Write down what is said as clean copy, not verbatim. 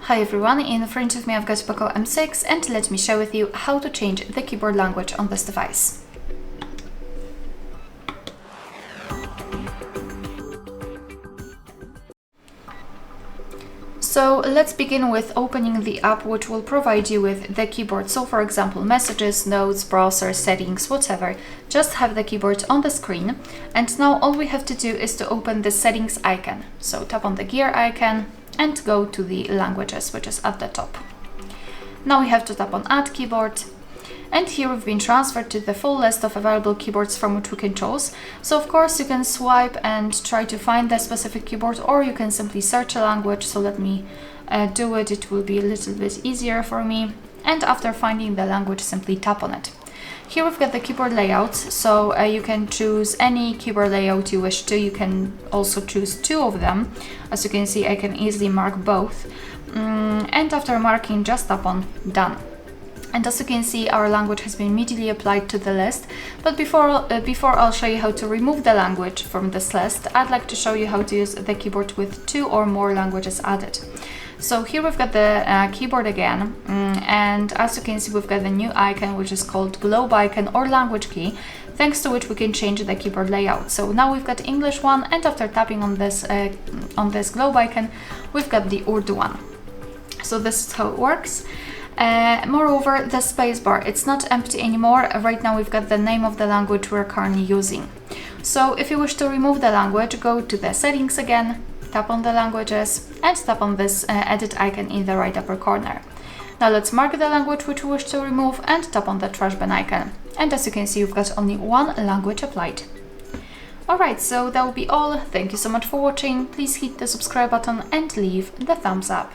Hi everyone, in front of me I've got POCO M6 and let me share with you how to change the keyboard language on this device. So let's begin with opening the app which will provide you with the keyboard. So for example, messages, notes, browser, settings, whatever. Just have the keyboard on the screen. And now all we have to do is to open the settings icon. So tap on the gear icon and go to the languages, which is at the top. Now we have to tap on add keyboard. And here we've been transferred to the full list of available keyboards from which we can choose. So of course you can swipe and try to find the specific keyboard, or you can simply search a language. So let me do it. It will be a little bit easier for me. And after finding the language, simply tap on it. Here we've got the keyboard layouts, so you can choose any keyboard layout you wish to. You can also choose two of them. As you can see, I can easily mark both. And after marking, just tap on done. And as you can see, our language has been immediately applied to the list. But before I'll show you how to remove the language from this list, I'd like to show you how to use the keyboard with two or more languages added. So here we've got the keyboard again, and as you can see, we've got the new icon, which is called globe icon or language key, thanks to which we can change the keyboard layout. So now we've got English one, and after tapping on this globe icon, we've got the Urdu one. So this is how it works. Moreover, the spacebar, it's not empty anymore. Right now we've got the name of the language we're currently using. So if you wish to remove the language, go to the settings again, tap on the languages and tap on this edit icon in the right upper corner. Now let's mark the language which we wish to remove and tap on the trash bin icon. And as you can see, you've got only one language applied. Alright, so that will be all. Thank you so much for watching. Please hit the subscribe button and leave the thumbs up.